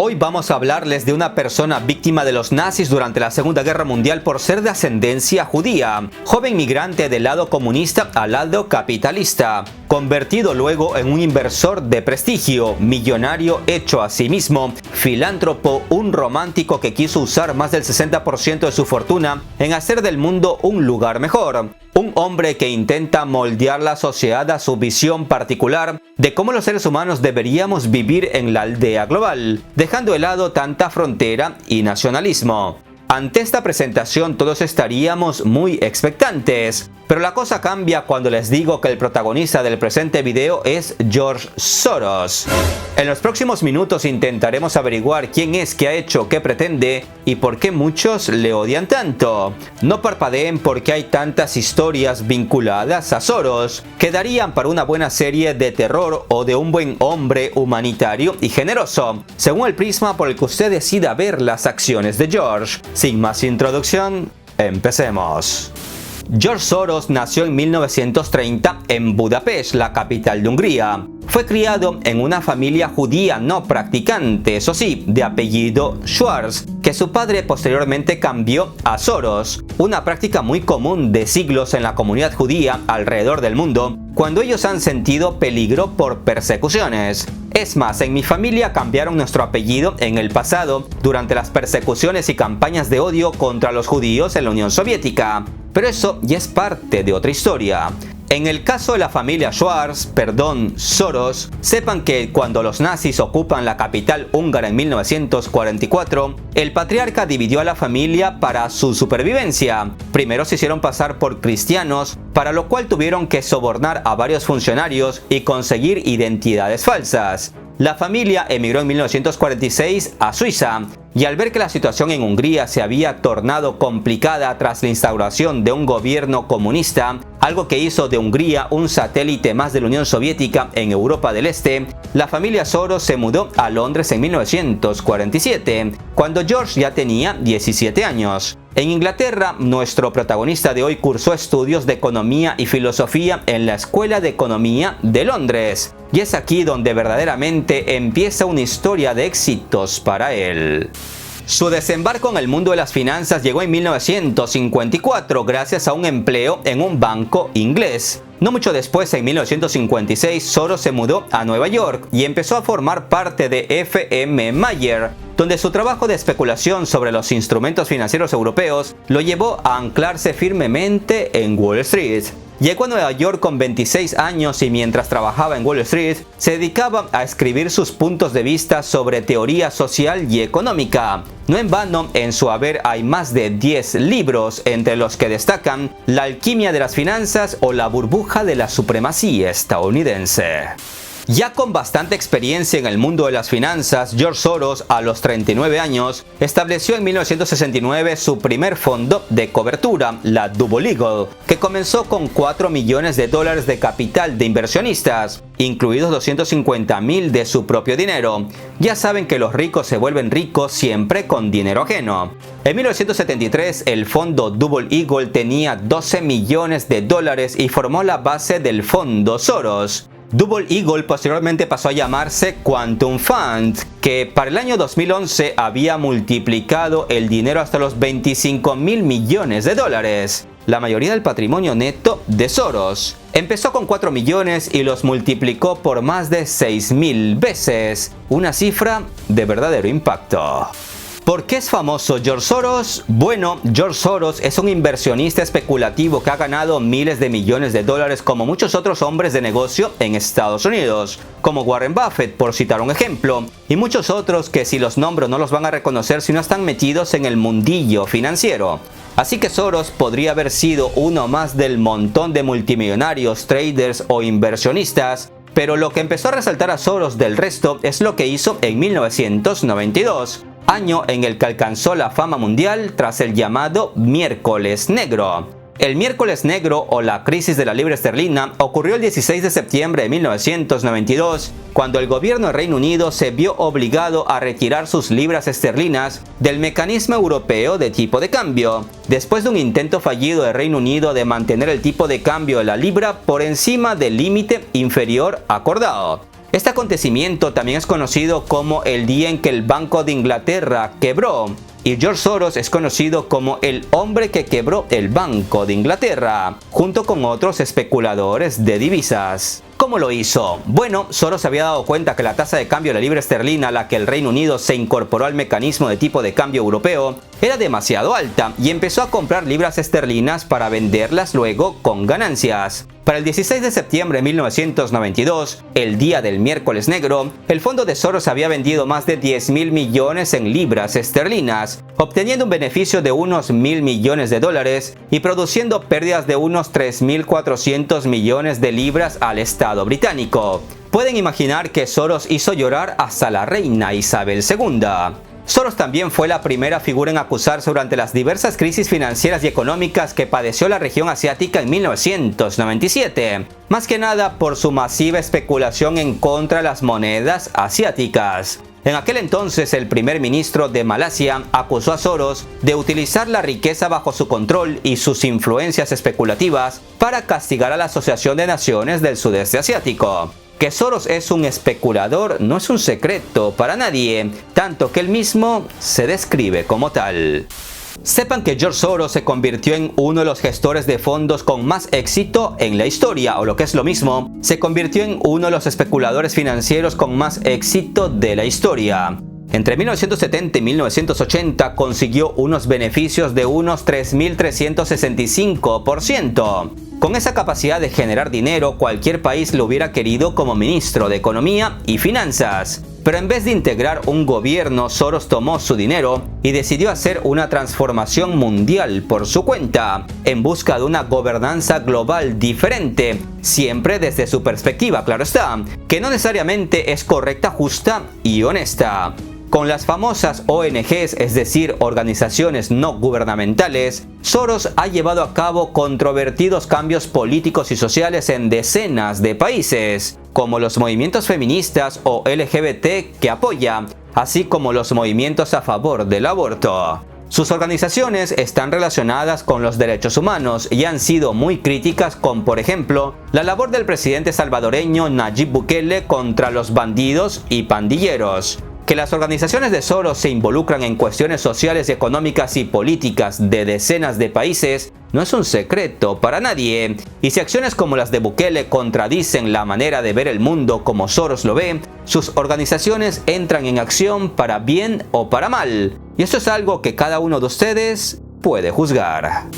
Hoy vamos a hablarles de una persona víctima de los nazis durante la Segunda Guerra Mundial por ser de ascendencia judía, joven migrante del lado comunista al lado capitalista, convertido luego en un inversor de prestigio, millonario hecho a sí mismo, filántropo, un romántico que quiso usar más del 60% de su fortuna en hacer del mundo un lugar mejor. Un hombre que intenta moldear la sociedad a su visión particular de cómo los seres humanos deberíamos vivir en la aldea global, dejando de lado tanta frontera y nacionalismo. Ante esta presentación todos estaríamos muy expectantes, pero la cosa cambia cuando les digo que el protagonista del presente video es George Soros. En los próximos minutos intentaremos averiguar quién es, qué ha hecho, qué pretende y por qué muchos le odian tanto. No parpadeen porque hay tantas historias vinculadas a Soros que darían para una buena serie de terror o de un buen hombre humanitario y generoso, según el prisma por el que usted decida ver las acciones de George. Sin más introducción, empecemos. George Soros nació en 1930 en Budapest, la capital de Hungría. Fue criado en una familia judía no practicante, eso sí, de apellido Schwarz, que su padre posteriormente cambió a Soros, una práctica muy común de siglos en la comunidad judía alrededor del mundo, cuando ellos han sentido peligro por persecuciones. Es más, en mi familia cambiaron nuestro apellido en el pasado durante las persecuciones y campañas de odio contra los judíos en la Unión Soviética. Pero eso ya es parte de otra historia. En el caso de la familia Soros, sepan que cuando los nazis ocupan la capital húngara en 1944, el patriarca dividió a la familia para su supervivencia. Primero se hicieron pasar por cristianos, para lo cual tuvieron que sobornar a varios funcionarios y conseguir identidades falsas. La familia emigró en 1946 a Suiza, y al ver que la situación en Hungría se había tornado complicada tras la instauración de un gobierno comunista, algo que hizo de Hungría un satélite más de la Unión Soviética en Europa del Este, la familia Soros se mudó a Londres en 1947, cuando George ya tenía 17 años. En Inglaterra, nuestro protagonista de hoy cursó estudios de economía y filosofía en la Escuela de Economía de Londres. Y es aquí donde verdaderamente empieza una historia de éxitos para él. Su desembarco en el mundo de las finanzas llegó en 1954 gracias a un empleo en un banco inglés. No mucho después, en 1956, Soros se mudó a Nueva York y empezó a formar parte de F.M. Mayer, donde su trabajo de especulación sobre los instrumentos financieros europeos lo llevó a anclarse firmemente en Wall Street. Llegó a Nueva York con 26 años y mientras trabajaba en Wall Street, se dedicaba a escribir sus puntos de vista sobre teoría social y económica. No en vano, en su haber hay más de 10 libros, entre los que destacan La alquimia de las finanzas o La burbuja de la supremacía estadounidense. Ya con bastante experiencia en el mundo de las finanzas, George Soros, a los 39 años, estableció en 1969 su primer fondo de cobertura, la Double Eagle, que comenzó con $4 millones de capital de inversionistas, incluidos 250,000 de su propio dinero. Ya saben que los ricos se vuelven ricos siempre con dinero ajeno. En 1973, el fondo Double Eagle tenía $12 millones y formó la base del fondo Soros. Double Eagle posteriormente pasó a llamarse Quantum Fund, que para el año 2011 había multiplicado el dinero hasta los $25,000 millones, la mayoría del patrimonio neto de Soros. Empezó con 4 millones y los multiplicó por más de 6,000 veces, una cifra de verdadero impacto. ¿Por qué es famoso George Soros? Bueno, George Soros es un inversionista especulativo que ha ganado miles de millones de dólares como muchos otros hombres de negocio en Estados Unidos, como Warren Buffett, por citar un ejemplo, y muchos otros que si los nombro no los van a reconocer si no están metidos en el mundillo financiero. Así que Soros podría haber sido uno más del montón de multimillonarios, traders o inversionistas, pero lo que empezó a resaltar a Soros del resto es lo que hizo en 1992. Año en el que alcanzó la fama mundial tras el llamado Miércoles Negro. El Miércoles Negro o la crisis de la libra esterlina ocurrió el 16 de septiembre de 1992, cuando el gobierno del Reino Unido se vio obligado a retirar sus libras esterlinas del mecanismo europeo de tipo de cambio, después de un intento fallido del Reino Unido de mantener el tipo de cambio de la libra por encima del límite inferior acordado. Este acontecimiento también es conocido como el día en que el Banco de Inglaterra quebró, y George Soros es conocido como el hombre que quebró el Banco de Inglaterra, junto con otros especuladores de divisas. ¿Cómo lo hizo? Bueno, Soros había dado cuenta que la tasa de cambio de la libra esterlina a la que el Reino Unido se incorporó al mecanismo de tipo de cambio europeo era demasiado alta y empezó a comprar libras esterlinas para venderlas luego con ganancias. Para el 16 de septiembre de 1992, el día del miércoles negro, el fondo de Soros había vendido más de 10.000 millones en libras esterlinas, obteniendo un beneficio de unos 1.000 millones de dólares y produciendo pérdidas de unos 3.400 millones de libras al Estado británico. Pueden imaginar que Soros hizo llorar hasta la reina Isabel II. Soros también fue la primera figura en acusarse durante las diversas crisis financieras y económicas que padeció la región asiática en 1997, más que nada por su masiva especulación en contra de las monedas asiáticas. En aquel entonces, el primer ministro de Malasia acusó a Soros de utilizar la riqueza bajo su control y sus influencias especulativas para castigar a la Asociación de Naciones del Sudeste Asiático. Que Soros es un especulador no es un secreto para nadie, tanto que él mismo se describe como tal. Sepan que George Soros se convirtió en uno de los gestores de fondos con más éxito en la historia, o lo que es lo mismo, se convirtió en uno de los especuladores financieros con más éxito de la historia. Entre 1970 y 1980 consiguió unos beneficios de unos 3.365%. Con esa capacidad de generar dinero, cualquier país lo hubiera querido como ministro de Economía y Finanzas. Pero en vez de integrar un gobierno, Soros tomó su dinero y decidió hacer una transformación mundial por su cuenta, en busca de una gobernanza global diferente, siempre desde su perspectiva, claro está, que no necesariamente es correcta, justa y honesta. Con las famosas ONGs, es decir, organizaciones no gubernamentales, Soros ha llevado a cabo controvertidos cambios políticos y sociales en decenas de países, como los movimientos feministas o LGBT que apoya, así como los movimientos a favor del aborto. Sus organizaciones están relacionadas con los derechos humanos y han sido muy críticas con, por ejemplo, la labor del presidente salvadoreño Nayib Bukele contra los bandidos y pandilleros. Que las organizaciones de Soros se involucran en cuestiones sociales, económicas y políticas de decenas de países no es un secreto para nadie. Y si acciones como las de Bukele contradicen la manera de ver el mundo como Soros lo ve, sus organizaciones entran en acción para bien o para mal. Y esto es algo que cada uno de ustedes puede juzgar.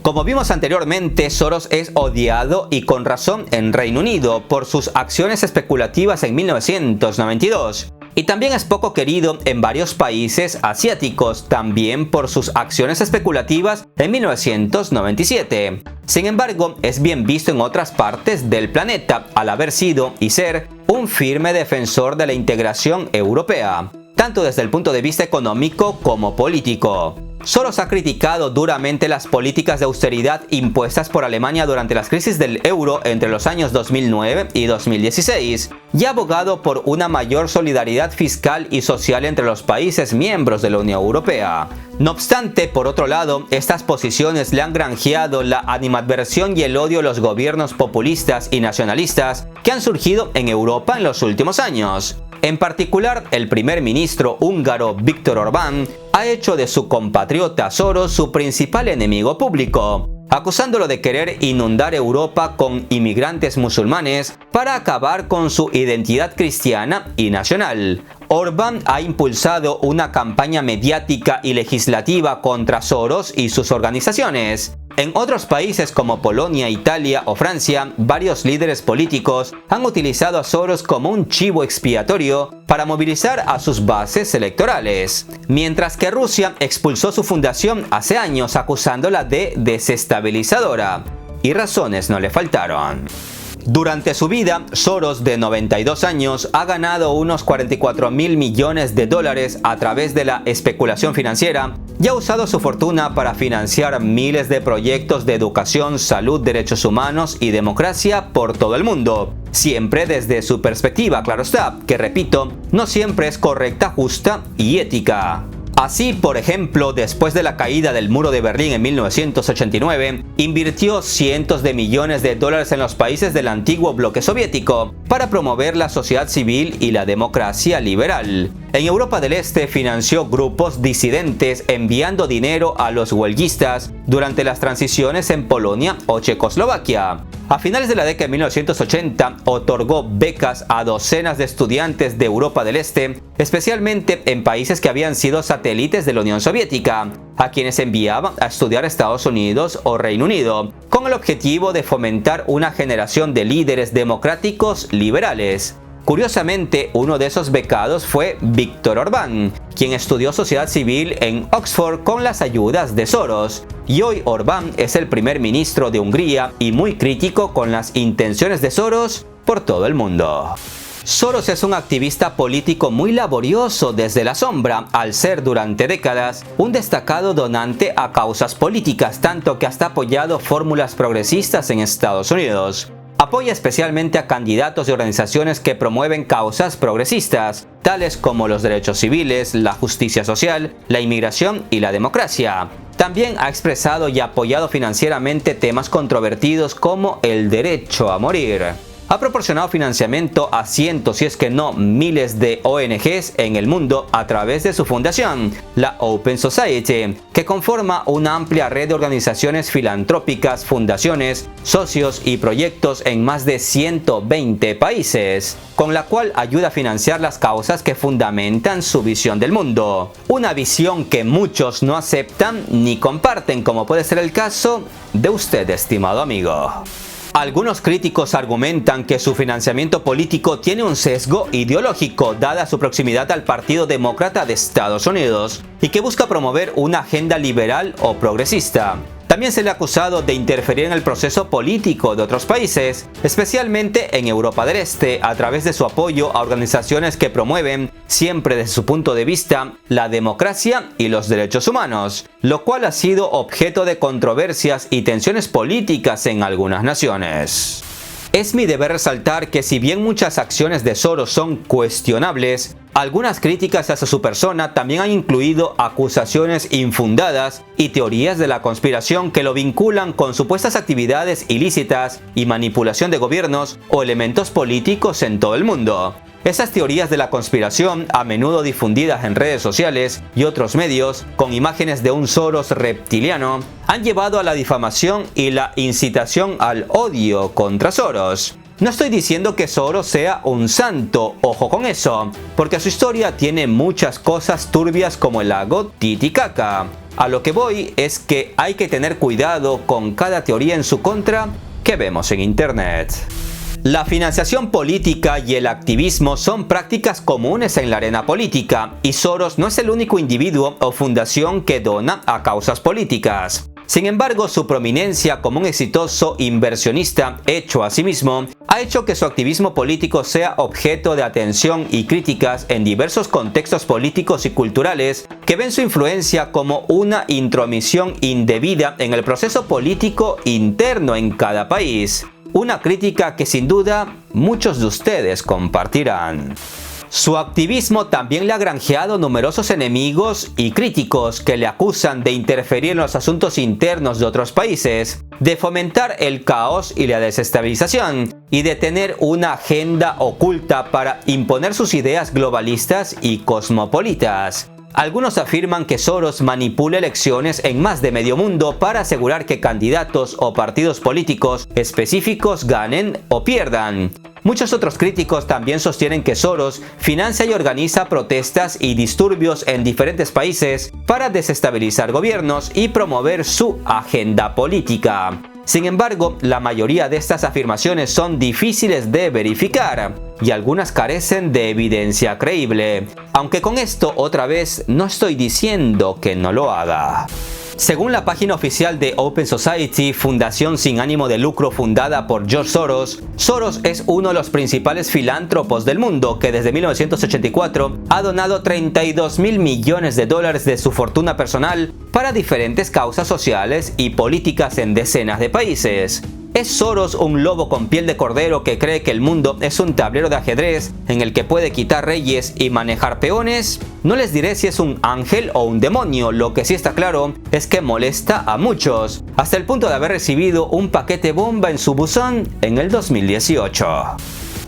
Como vimos anteriormente, Soros es odiado y con razón en Reino Unido por sus acciones especulativas en 1992. Y también es poco querido en varios países asiáticos, también por sus acciones especulativas en 1997. Sin embargo, es bien visto en otras partes del planeta, al haber sido y ser un firme defensor de la integración europea, tanto desde el punto de vista económico como político. Soros ha criticado duramente las políticas de austeridad impuestas por Alemania durante las crisis del euro entre los años 2009 y 2016 y ha abogado por una mayor solidaridad fiscal y social entre los países miembros de la Unión Europea. No obstante, por otro lado, estas posiciones le han granjeado la animadversión y el odio a los gobiernos populistas y nacionalistas que han surgido en Europa en los últimos años. En particular, el primer ministro húngaro Viktor Orbán ha hecho de su compatriota Soros su principal enemigo público, acusándolo de querer inundar Europa con inmigrantes musulmanes para acabar con su identidad cristiana y nacional. Orbán ha impulsado una campaña mediática y legislativa contra Soros y sus organizaciones. En otros países como Polonia, Italia o Francia, varios líderes políticos han utilizado a Soros como un chivo expiatorio para movilizar a sus bases electorales, mientras que Rusia expulsó su fundación hace años acusándola de desestabilizadora. Y razones no le faltaron. Durante su vida, Soros, de 92 años, ha ganado unos 44.000 millones de dólares a través de la especulación financiera y ha usado su fortuna para financiar miles de proyectos de educación, salud, derechos humanos y democracia por todo el mundo. Siempre desde su perspectiva, claro está, que repito, no siempre es correcta, justa y ética. Así, por ejemplo, después de la caída del muro de Berlín en 1989, invirtió cientos de millones de dólares en los países del antiguo bloque soviético para promover la sociedad civil y la democracia liberal. En Europa del Este financió grupos disidentes enviando dinero a los huelguistas durante las transiciones en Polonia o Checoslovaquia. A finales de la década de 1980, otorgó becas a docenas de estudiantes de Europa del Este, especialmente en países que habían sido satélites de la Unión Soviética, a quienes enviaba a estudiar a Estados Unidos o Reino Unido, con el objetivo de fomentar una generación de líderes democráticos liberales. Curiosamente, uno de esos becados fue Viktor Orbán, quien estudió sociedad civil en Oxford con las ayudas de Soros. Y hoy Orbán es el primer ministro de Hungría y muy crítico con las intenciones de Soros por todo el mundo. Soros es un activista político muy laborioso desde la sombra, al ser durante décadas un destacado donante a causas políticas, tanto que hasta ha apoyado fórmulas progresistas en Estados Unidos. Apoya especialmente a candidatos de organizaciones que promueven causas progresistas, tales como los derechos civiles, la justicia social, la inmigración y la democracia. También ha expresado y apoyado financieramente temas controvertidos como el derecho a morir. Ha proporcionado financiamiento a cientos, si es que no miles de ONGs en el mundo a través de su fundación, la Open Society, que conforma una amplia red de organizaciones filantrópicas, fundaciones, socios y proyectos en más de 120 países, con la cual ayuda a financiar las causas que fundamentan su visión del mundo. Una visión que muchos no aceptan ni comparten, como puede ser el caso de usted, estimado amigo. Algunos críticos argumentan que su financiamiento político tiene un sesgo ideológico dada su proximidad al Partido Demócrata de Estados Unidos y que busca promover una agenda liberal o progresista. También se le ha acusado de interferir en el proceso político de otros países, especialmente en Europa del Este, a través de su apoyo a organizaciones que promueven, siempre desde su punto de vista, la democracia y los derechos humanos, lo cual ha sido objeto de controversias y tensiones políticas en algunas naciones. Es mi deber resaltar que si bien muchas acciones de Soros son cuestionables, algunas críticas hacia su persona también han incluido acusaciones infundadas y teorías de la conspiración que lo vinculan con supuestas actividades ilícitas y manipulación de gobiernos o elementos políticos en todo el mundo. Esas teorías de la conspiración, a menudo difundidas en redes sociales y otros medios, con imágenes de un Soros reptiliano, han llevado a la difamación y la incitación al odio contra Soros. No estoy diciendo que Soros sea un santo, ojo con eso, porque su historia tiene muchas cosas turbias como el lago Titicaca. A lo que voy es que hay que tener cuidado con cada teoría en su contra que vemos en internet. La financiación política y el activismo son prácticas comunes en la arena política, y Soros no es el único individuo o fundación que dona a causas políticas. Sin embargo, su prominencia como un exitoso inversionista hecho a sí mismo ha hecho que su activismo político sea objeto de atención y críticas en diversos contextos políticos y culturales que ven su influencia como una intromisión indebida en el proceso político interno en cada país. Una crítica que sin duda muchos de ustedes compartirán. Su activismo también le ha granjeado numerosos enemigos y críticos que le acusan de interferir en los asuntos internos de otros países, de fomentar el caos y la desestabilización, y de tener una agenda oculta para imponer sus ideas globalistas y cosmopolitas. Algunos afirman que Soros manipula elecciones en más de medio mundo para asegurar que candidatos o partidos políticos específicos ganen o pierdan. Muchos otros críticos también sostienen que Soros financia y organiza protestas y disturbios en diferentes países para desestabilizar gobiernos y promover su agenda política. Sin embargo, la mayoría de estas afirmaciones son difíciles de verificar y algunas carecen de evidencia creíble, aunque con esto otra vez no estoy diciendo que no lo haga. Según la página oficial de Open Society, fundación sin ánimo de lucro fundada por George Soros, Soros es uno de los principales filántropos del mundo que desde 1984 ha donado 32.000 millones de dólares de su fortuna personal para diferentes causas sociales y políticas en decenas de países. ¿Es Soros un lobo con piel de cordero que cree que el mundo es un tablero de ajedrez en el que puede quitar reyes y manejar peones? No les diré si es un ángel o un demonio, lo que sí está claro es que molesta a muchos, hasta el punto de haber recibido un paquete bomba en su buzón en el 2018.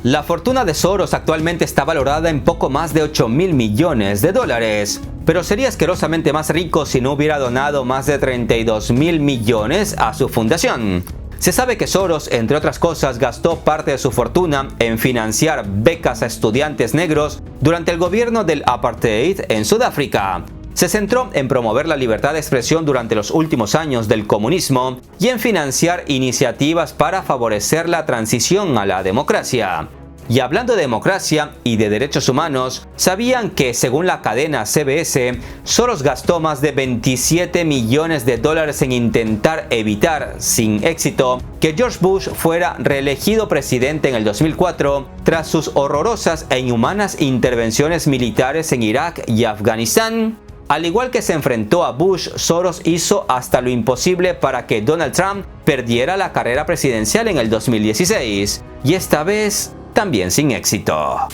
La fortuna de Soros actualmente está valorada en poco más de 8.000 millones de dólares, pero sería asquerosamente más rico si no hubiera donado más de 32.000 millones a su fundación. Se sabe que Soros, entre otras cosas, gastó parte de su fortuna en financiar becas a estudiantes negros durante el gobierno del apartheid en Sudáfrica. Se centró en promover la libertad de expresión durante los últimos años del comunismo y en financiar iniciativas para favorecer la transición a la democracia. Y hablando de democracia y de derechos humanos, ¿sabían que según la cadena CBS, Soros gastó más de 27 millones de dólares en intentar evitar, sin éxito, que George Bush fuera reelegido presidente en el 2004 tras sus horrorosas e inhumanas intervenciones militares en Irak y Afganistán? Al igual que se enfrentó a Bush, Soros hizo hasta lo imposible para que Donald Trump perdiera la carrera presidencial en el 2016. Y esta vez también sin éxito.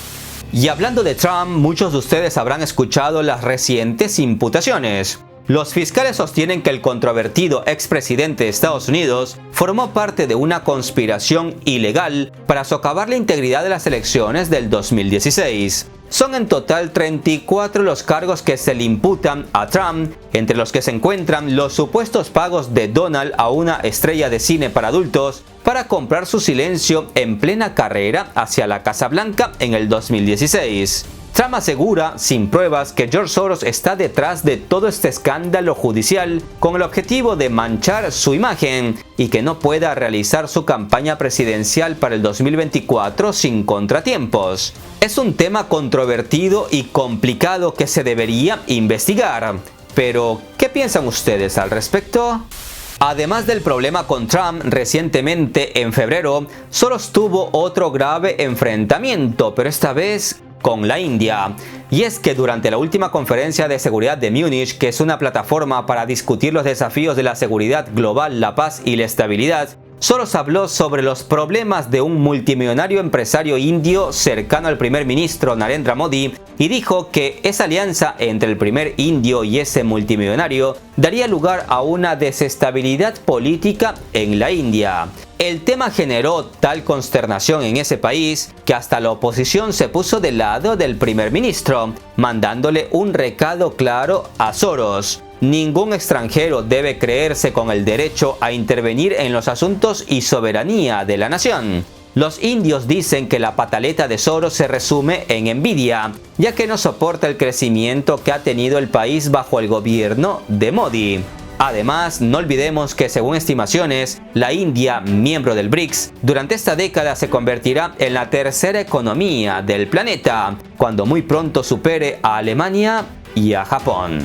Y hablando de Trump, muchos de ustedes habrán escuchado las recientes imputaciones. Los fiscales sostienen que el controvertido expresidente de Estados Unidos formó parte de una conspiración ilegal para socavar la integridad de las elecciones del 2016. Son en total 34 los cargos que se le imputan a Trump, entre los que se encuentran los supuestos pagos de Donald a una estrella de cine para adultos para comprar su silencio en plena carrera hacia la Casa Blanca en el 2016. Trump asegura, sin pruebas, que George Soros está detrás de todo este escándalo judicial con el objetivo de manchar su imagen y que no pueda realizar su campaña presidencial para el 2024 sin contratiempos. Es un tema controvertido y complicado que se debería investigar. Pero, ¿qué piensan ustedes al respecto? Además del problema con Trump, recientemente en febrero, Soros tuvo otro grave enfrentamiento, pero esta vez con la India. Y es que durante la última conferencia de seguridad de Múnich, que es una plataforma para discutir los desafíos de la seguridad global, la paz y la estabilidad, Soros habló sobre los problemas de un multimillonario empresario indio cercano al primer ministro Narendra Modi y dijo que esa alianza entre el primer indio y ese multimillonario daría lugar a una desestabilidad política en la India. El tema generó tal consternación en ese país que hasta la oposición se puso del lado del primer ministro, mandándole un recado claro a Soros. Ningún extranjero debe creerse con el derecho a intervenir en los asuntos y soberanía de la nación. Los indios dicen que la pataleta de Soros se resume en envidia, ya que no soporta el crecimiento que ha tenido el país bajo el gobierno de Modi. Además, no olvidemos que según estimaciones, la India, miembro del BRICS, durante esta década se convertirá en la tercera economía del planeta, cuando muy pronto supere a Alemania y a Japón.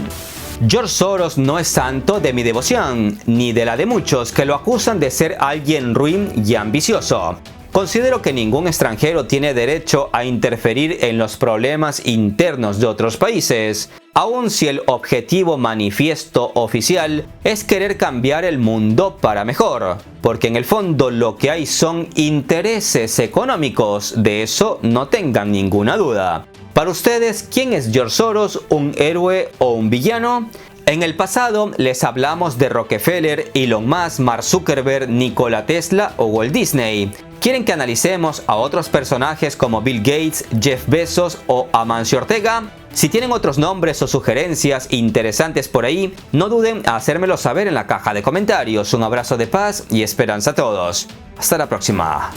George Soros no es santo de mi devoción, ni de la de muchos que lo acusan de ser alguien ruin y ambicioso. Considero que ningún extranjero tiene derecho a interferir en los problemas internos de otros países, aun si el objetivo manifiesto oficial es querer cambiar el mundo para mejor, porque en el fondo lo que hay son intereses económicos, de eso no tengan ninguna duda. Para ustedes, ¿quién es George Soros, un héroe o un villano? En el pasado les hablamos de Rockefeller, Elon Musk, Mark Zuckerberg, Nikola Tesla o Walt Disney. ¿Quieren que analicemos a otros personajes como Bill Gates, Jeff Bezos o Amancio Ortega? Si tienen otros nombres o sugerencias interesantes por ahí, no duden a hacérmelo saber en la caja de comentarios. Un abrazo de paz y esperanza a todos. Hasta la próxima.